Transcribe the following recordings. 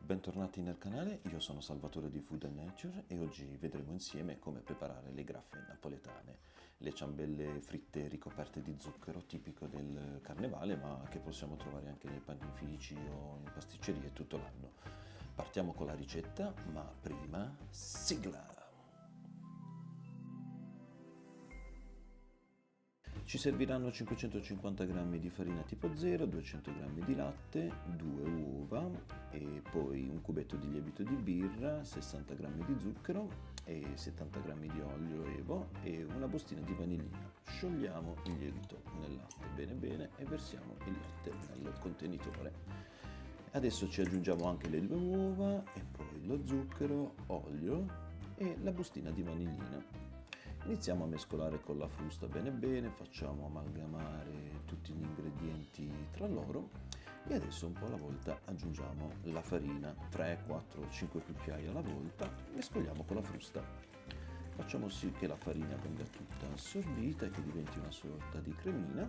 Bentornati nel canale, io sono Salvatore di Food and Nature e oggi vedremo insieme come preparare le graffe napoletane, le ciambelle fritte ricoperte di zucchero tipico del carnevale ma che possiamo trovare anche nei panifici o in pasticcerie tutto l'anno. Partiamo con la ricetta, ma prima sigla! Ci serviranno 550 g di farina tipo 0, 200 g di latte, 2 uova e poi un cubetto di lievito di birra, 60 g di zucchero e 70 g di olio evo e una bustina di vanillina. Sciogliamo il lievito nel latte bene bene e versiamo il latte nel contenitore. Adesso ci aggiungiamo anche le 2 uova e poi lo zucchero, olio e la bustina di vanillina. Iniziamo a mescolare con la frusta bene bene, facciamo amalgamare tutti gli ingredienti tra loro e adesso un po' alla volta aggiungiamo la farina, 3, 4, 5 cucchiai alla volta, mescoliamo con la frusta. Facciamo sì che la farina venga tutta assorbita e che diventi una sorta di cremina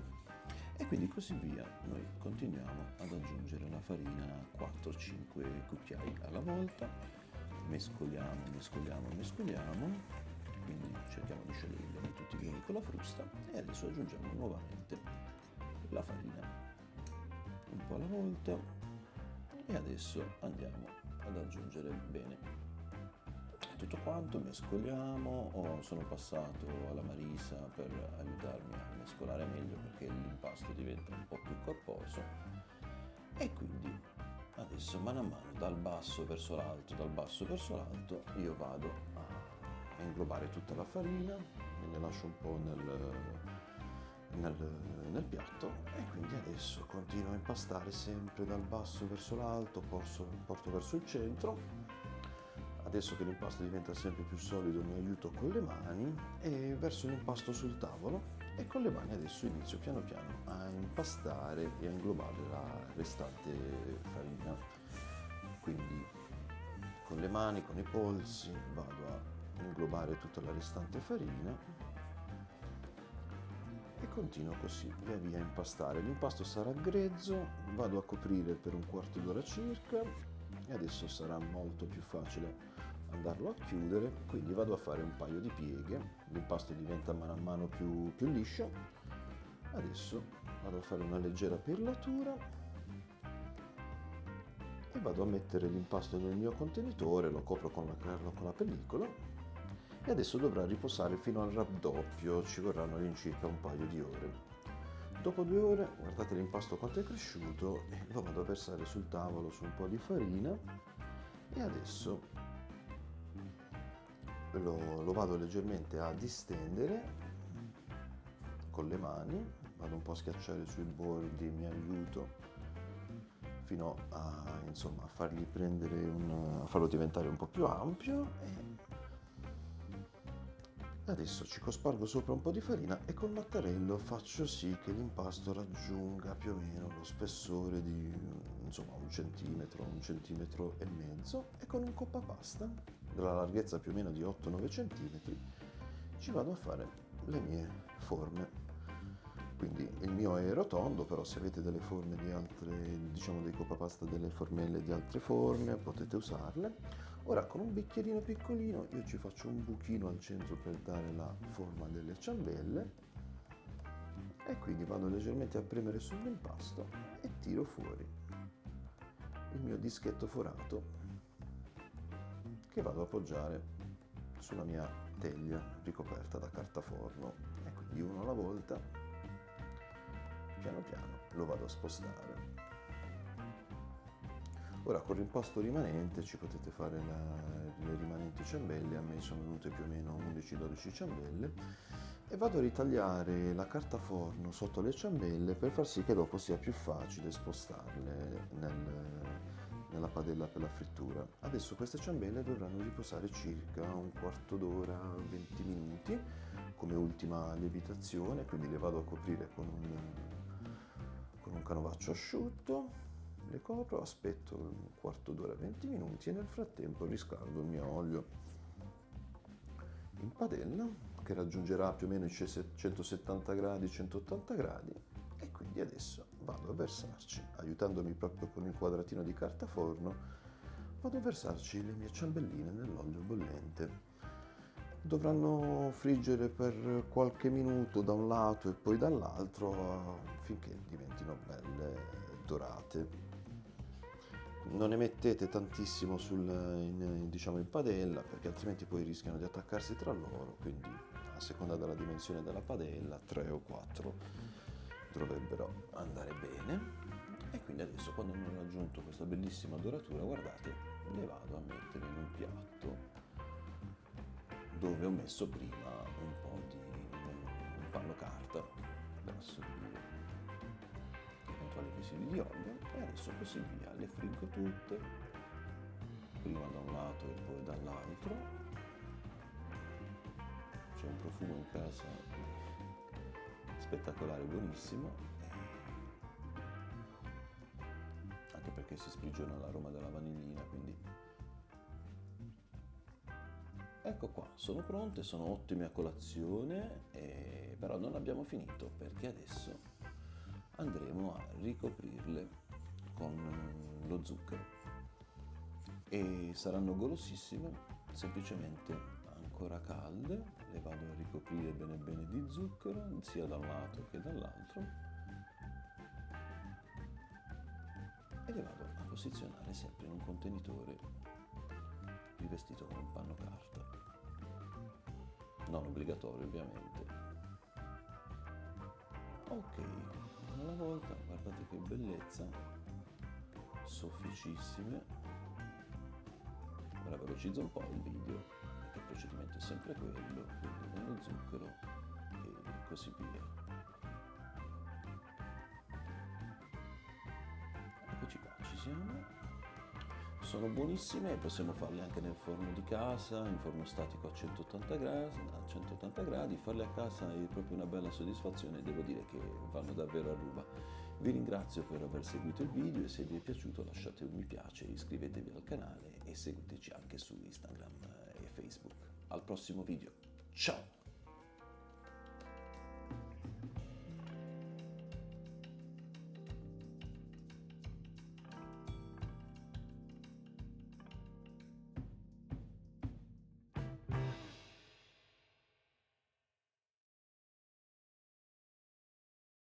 e quindi così via. Noi continuiamo ad aggiungere la farina 4-5 cucchiai alla volta, mescoliamo, quindi cerchiamo di sciogliere bene tutti i grani con la frusta e adesso aggiungiamo nuovamente la farina un po' alla volta e adesso andiamo ad aggiungere bene tutto quanto, mescoliamo. Sono passato alla Marisa per aiutarmi a mescolare meglio perché l'impasto diventa un po' più corposo e quindi adesso mano a mano dal basso verso l'alto io vado a inglobare tutta la farina, ne lascio un po' nel piatto e quindi adesso continuo a impastare sempre dal basso verso l'alto, porto verso il centro. Adesso che l'impasto diventa sempre più solido mi aiuto con le mani e verso l'impasto sul tavolo e con le mani adesso inizio piano piano a impastare e a inglobare la restante farina. Quindi con le mani, con i polsi vado a inglobare tutta la restante farina e continuo così via via a impastare. L'impasto sarà grezzo, vado a coprire per un quarto d'ora circa e adesso sarà molto più facile andarlo a chiudere, quindi vado a fare un paio di pieghe, l'impasto diventa mano a mano più liscio. Adesso vado a fare una leggera perlatura e vado a mettere l'impasto nel mio contenitore, lo copro con la pellicola e adesso dovrà riposare fino al raddoppio, ci vorranno all'incirca un paio di ore. Dopo 2 ore, guardate l'impasto quanto è cresciuto e lo vado a versare sul tavolo su un po' di farina e adesso lo vado leggermente a distendere con le mani, vado un po' a schiacciare sui bordi, mi aiuto fino a, insomma, a a farlo diventare un po' più ampio. Adesso ci cospargo sopra un po' di farina e col mattarello faccio sì che l'impasto raggiunga più o meno lo spessore di insomma un centimetro e mezzo e con un coppapasta della larghezza più o meno di 8-9 centimetri ci vado a fare le mie forme. Quindi il mio è rotondo, però se avete delle forme di altre, diciamo dei coppapasta, delle formelle di altre forme, potete usarle. Ora con un bicchierino piccolino io ci faccio un buchino al centro per dare la forma delle ciambelle e quindi vado leggermente a premere sull'impasto e tiro fuori il mio dischetto forato che vado a appoggiare sulla mia teglia ricoperta da carta forno e quindi uno alla volta. Piano piano lo vado a spostare. Ora con l'impasto rimanente ci potete fare le rimanenti ciambelle, a me sono venute più o meno 11-12 ciambelle e vado a ritagliare la carta forno sotto le ciambelle per far sì che dopo sia più facile spostarle nella padella per la frittura. Adesso queste ciambelle dovranno riposare circa un quarto d'ora, 20 minuti come ultima lievitazione, quindi le vado a coprire con un canovaccio asciutto, le copro, aspetto un quarto d'ora, 20 minuti e nel frattempo riscaldo il mio olio in padella che raggiungerà più o meno i 170 gradi, 180 gradi e quindi adesso vado a versarci, aiutandomi proprio con il quadratino di carta forno, vado a versarci le mie ciambelline nell'olio bollente. Dovranno friggere per qualche minuto da un lato e poi dall'altro finché diventino belle dorate. Non ne mettete tantissimo diciamo in padella, perché altrimenti poi rischiano di attaccarsi tra loro, quindi a seconda della dimensione della padella 3 o 4 dovrebbero andare bene. E quindi adesso, quando hanno raggiunto questa bellissima doratura, guardate, le vado a mettere in un piatto dove ho messo prima un po' di un panno carta per assorbire eventuali residui di olio, e adesso così via le friggo tutte, prima da un lato e poi dall'altro. C'è un profumo in casa spettacolare, buonissimo, anche perché si sprigiona l'aroma della vanillina, quindi ecco qua, sono pronte, sono ottime a colazione, però non abbiamo finito, perché adesso andremo a ricoprirle con lo zucchero e saranno golosissime, semplicemente ancora calde, le vado a ricoprire bene bene di zucchero, sia da un lato che dall'altro, e le vado a posizionare sempre in un contenitore rivestito con un panno carta, non obbligatorio ovviamente. Ok, alla volta, guardate che bellezza, sofficissime. Ora velocizzo un po' il video, perché il procedimento è sempre quello, quindi con lo zucchero e così via. Eccoci qua, ci siamo. Sono buonissime e possiamo farle anche nel forno di casa, in forno statico a 180 gradi, farle a casa è proprio una bella soddisfazione, devo dire che vanno davvero a ruba. Vi ringrazio per aver seguito il video e se vi è piaciuto lasciate un mi piace, iscrivetevi al canale e seguiteci anche su Instagram e Facebook. Al prossimo video, ciao!